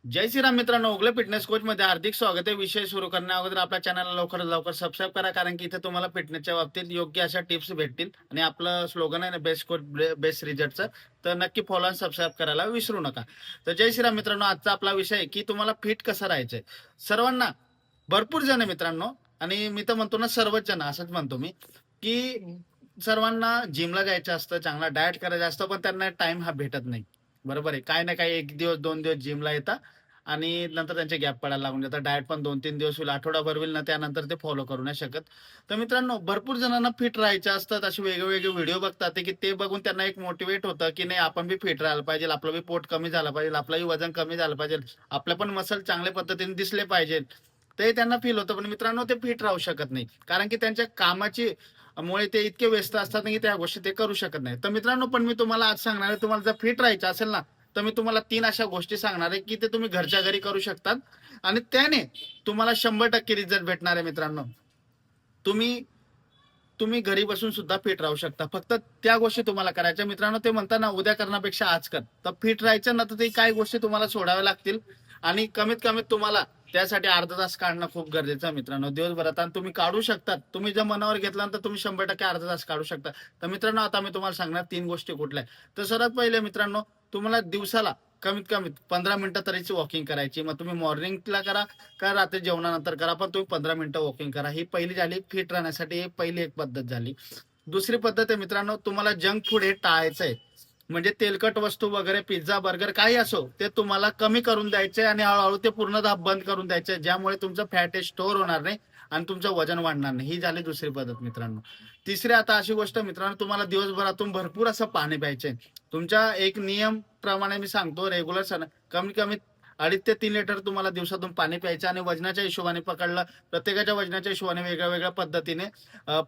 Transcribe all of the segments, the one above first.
जय श्रीराम मित्रांनो, उगले fitness coach मध्ये हार्दिक स्वागत आहे. विषय सुरू करण्या अगोदर आपल्या चॅनलला लवकरात लवकर सबस्क्राईब करा, कारण की इथे तुम्हाला फिटनेसच्या बाबतीत योग्य अशा टिप्स भेटतील. आणि आपलं स्लोगन आहे ना, बेस्ट कोच बेस्ट रिझल्टचं. तर नक्की फॉलो आणि सबस्क्राईब करायला विसरू नका. तर जय श्रीराम मित्रांनो, आजचा आपला विषय आहे की तुम्हाला फिट कसं राहायचंय. सर्वांना भरपूर जण आहे मित्रांनो, आणि मी तर म्हणतो ना सर्वच जण, असंच म्हणतो मी की सर्वांना जिमला जायचं असतं, चांगला डाएट करायचं असतं, पण त्यांना टाइम हा भेटत नाही. बरोबर आहे. काय ना काय एक दिवस 2 दिवस जिमला येतात आणि नंतर त्यांचे गॅप पडायला लागून जातात. डाएट पण 2-3 दिवस होईल, आठवडाभर होईल ना, त्यानंतर ते फॉलो करू नाही शकत. तर मित्रांनो, भरपूर जणांना फिट राहायचे असतात. असे वेगवेगळे व्हिडिओ बघतात ते, की ते बघून त्यांना एक मोटिवेट होतं की नाही, आपण बी फिट राहायला पाहिजे, आपलं बी पोट कमी झालं पाहिजे, आपलंही वजन कमी झालं पाहिजे, आपलं पण मसल चांगल्या पद्धतीने दिसले पाहिजे. ते त्यांना फील होतं. पण मित्रांनो, ते फिट राहू शकत नाही, कारण की त्यांच्या कामाची मुळे ते इतके व्यस्त असतात की त्या गोष्टी ते करू शकत नाही. तर मित्रांनो, पण मी तुम्हाला आज सांगणार आहे, तुम्हाला जर फिट राहायचं असेल ना, तर मी तुम्हाला 3 अशा गोष्टी सांगणार आहे की ते तुम्ही घरच्या घरी करू शकतात, आणि त्याने तुम्हाला 100% रिझल्ट भेटणार आहे मित्रांनो. तुम्ही तुम्ही घरी बसून सुद्धा फिट राहू शकता. फक्त त्या गोष्टी तुम्हाला करायच्या मित्रांनो. ते म्हणतात ना, उद्या करण्यापेक्षा आज कर. तर फिट राहायचं ना, तर ते काही गोष्टी तुम्हाला सोडाव्या लागतील, आणि कमीत कमीत तुम्हाला त्यासाठी अर्धा तास काढणं खूप गरजेचं आहे मित्रांनो, दिवसभरात. आणि तुम्ही काढू शकतात. तुम्ही जर मनावर घेतला तर तुम्ही 100% अर्धा तास काढू शकता. तर मित्रांनो, आता मी तुम्हाला सांगणार 3 गोष्टी कुठल्या आहेत. तर सर्वात पहिले मित्रांनो, तुम्हाला दिवसाला कमीत कमी 15 मिनिटं तरीची वॉकिंग करायची. मग तुम्ही मॉर्निंगला करा का रात्री जेवणानंतर करा, पण तुम्ही 15 मिनिटं वॉकिंग करा. ही पहिली झाली फिट राहण्यासाठी, ही पहिली एक पद्धत झाली. दुसरी पद्धत आहे मित्रांनो, तुम्हाला जंक फूड हे टाळायचं आहे. म्हणजे तेलकट वस्तू वगैरे, पिझ्झा बर्गर काही असो, ते तुम्हाला कमी करून द्यायचे आणि हळूहळू ते पूर्णतः बंद करून द्यायचे, ज्यामुळे तुमचं फॅट हे स्टोअर होणार नाही आणि तुमचं वजन वाढणार नाही. ही झाली दुसरी पद्धत मित्रांनो. तिसरी आता अशी गोष्ट मित्रांनो, तुम्हाला दिवसभरातून भरपूर असं पाणी प्यायचंय. तुमच्या एक नियम प्रमाणे मी सांगतो, रेग्युलर कमीत कमी 2.5 ते 3 लिटर तुम्हाला दिवसातून पाणी प्यायचं. आणि वजनाच्या हिशोबाने पकडलं, प्रत्येकाच्या वजनाच्या हिशोबाने वेगळ्या वेगळ्या पद्धतीने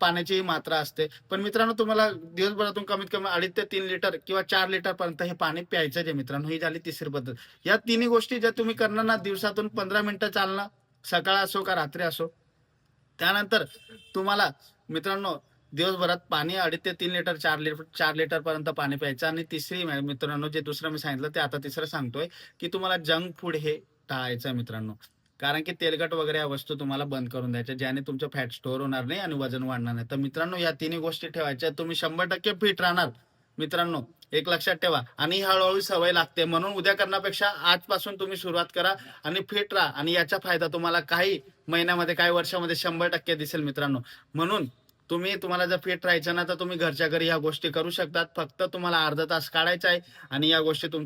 पाण्याची मात्रा असते. पण मित्रांनो, तुम्हाला दिवसभरातून कमीत कमी 2.5 ते 3 लिटर किंवा 4 लिटर पर्यंत हे पाणी प्यायचं आहे मित्रांनो. ही झाली तिसरी पद्धत. या तिन्ही गोष्टी जर तुम्ही करणार ना, दिवसातून 15 मिनिटं चालणं, सकाळ असो का रात्री असो, त्यानंतर तुम्हाला मित्रांनो दिवसभरात पाणी 2.5 ते 3 लिटर, 4 लिटर पर्यंत पाणी प्यायचं. आणि तिसरी मित्रांनो, जे दुसरं मी सांगितलं ते आता तिसरं सांगतोय, की तुम्हाला जंक फूड हे टाळायचं आहे मित्रांनो. कारण की तेलकट वगैरे या वस्तू तुम्हाला बंद करून द्यायच्या, ज्याने तुमचं फॅट स्टोअर होणार नाही आणि वजन वाढणार नाही. तर मित्रांनो, या तिन्ही गोष्टी ठेवायच्या, तुम्ही 100% फिट राहणार मित्रांनो. एक लक्षात ठेवा. आणि हळूहळू सवय लागते, म्हणून उद्या करण्यापेक्षा आजपासून तुम्ही सुरुवात करा आणि फिट राहा. आणि याचा फायदा तुम्हाला काही महिन्यामध्ये, काही वर्षामध्ये 100% दिसेल मित्रांनो. म्हणून तुम्हाला जर फिट राहायचं ना, तर तुम्ही घरच्या घरी ह्या गोष्टी करू शकतात. फक्त तुम्हाला अर्धा तास काढायचा आहे आणि या गोष्टी तुमच्या